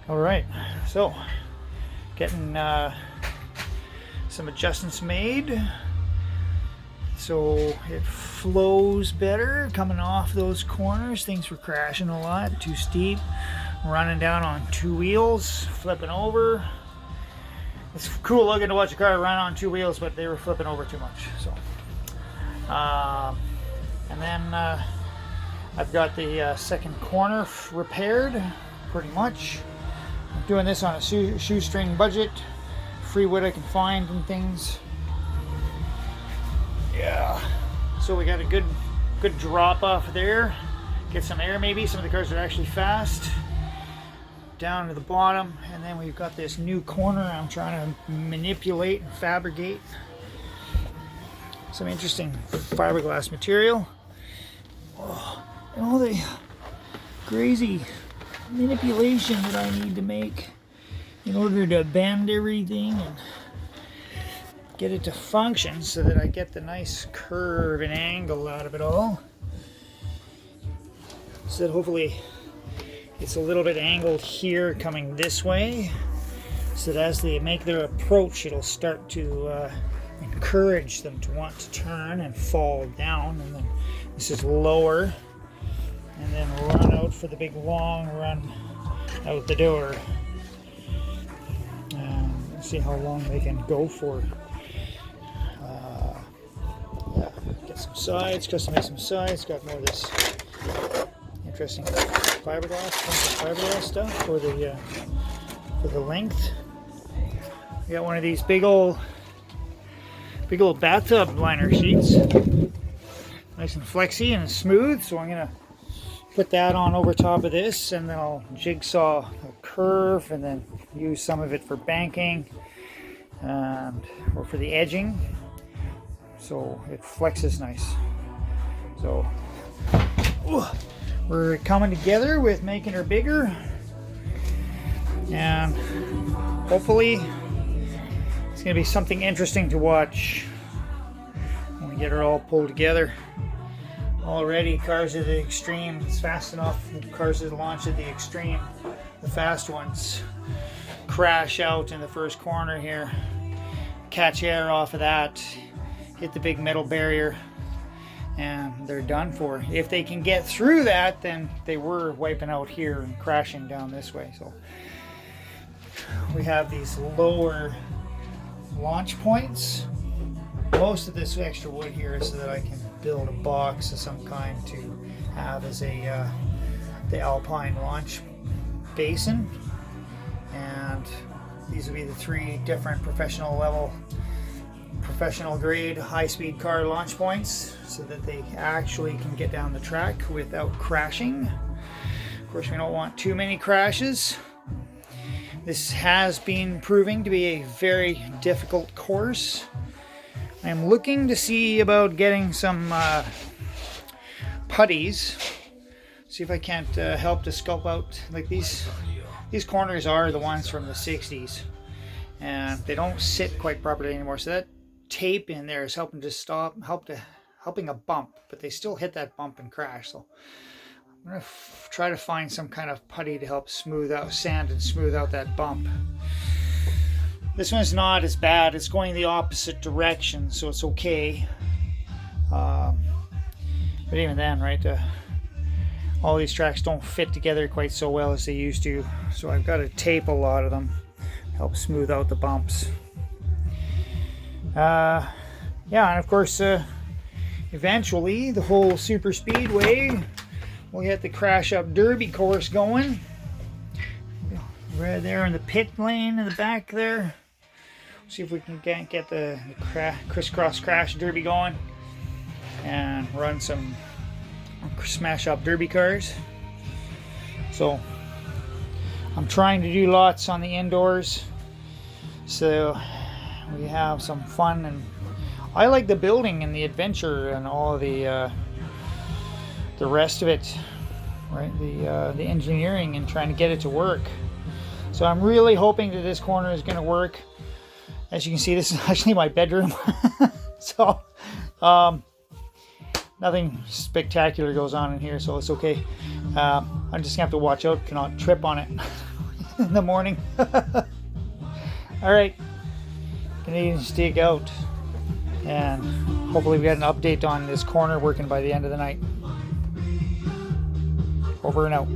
All right, so getting some adjustments made so it flows better coming off those corners. Things were crashing a lot, too steep, running down on two wheels, flipping over. It's cool looking to watch a car run on two wheels, but they were flipping over too much. So, and then I've got the second corner repaired, pretty much. I'm doing this on a shoestring budget, free wood I can find and things. Yeah, so we got a good drop off there. Get some air maybe. Some of the cars are actually fast. Down to the bottom, and then we've got this new corner I'm trying to manipulate and fabricate. Some interesting fiberglass material. Oh, and all the crazy manipulation that I need to make in order to bend everything and get it to function so that I get the nice curve and angle out of it all. So that hopefully it's a little bit angled here coming this way, so that as they make their approach, it'll start to encourage them to want to turn and fall down. And then this is lower, and then run out for the big long run out the door. Let's see how long they can go for. Yeah, get some sides, custom make some sides. Got more of this interesting fiberglass stuff for the length. We got one of these big old bathtub liner sheets, nice and flexy and smooth. So I'm gonna put that on over top of this, and then I'll jigsaw a curve, and then use some of it for banking or for the edging, so it flexes nice. So we're coming together with making her bigger, and hopefully it's going to be something interesting to watch when we get her all pulled together. Already Cars at the Extreme, it's fast enough. Cars that launch at the Extreme, the fast ones, crash out in the first corner here, catch air off of that, hit the big metal barrier, and they're done for. If they can get through that, then they were wiping out here and crashing down this way. So we have these lower launch points. Most of this extra wood here is so that I can build a box of some kind to have as a the Alpine launch basin, and these will be the three different professional grade high-speed car launch points, so that they actually can get down the track without crashing. Of course, we don't want too many crashes. This has been proving to be a very difficult course. I'm looking to see about getting some putties. See if I can't help to sculpt out, like these corners are the ones from the 60s, and they don't sit quite properly anymore. So that tape in there is helping to helping a bump, but they still hit that bump and crash. So I'm gonna try to find some kind of putty to help sand and smooth out that bump. This one's not as bad. It's going the opposite direction, so it's okay. But even then, right, all these tracks don't fit together quite so well as they used to. So I've got to tape a lot of them, help smooth out the bumps. Yeah, and of course, eventually the whole super speedway will get the Crash Up Derby course going. Right there in the pit lane in the back there. See if we can get the crisscross crash derby going and run some smash up derby cars. So I'm trying to do lots on the indoors, so we have some fun. And I like the building and the adventure and all of the rest of it, right? The engineering and trying to get it to work. So I'm really hoping that this corner is going to work. As you can see, this is actually my bedroom. So nothing spectacular goes on in here, so it's okay. I'm just gonna have to watch out, cannot trip on it. in the morning. All right, Canadian Stakeout, and hopefully we got an update on this corner working by the end of the night. Over and out.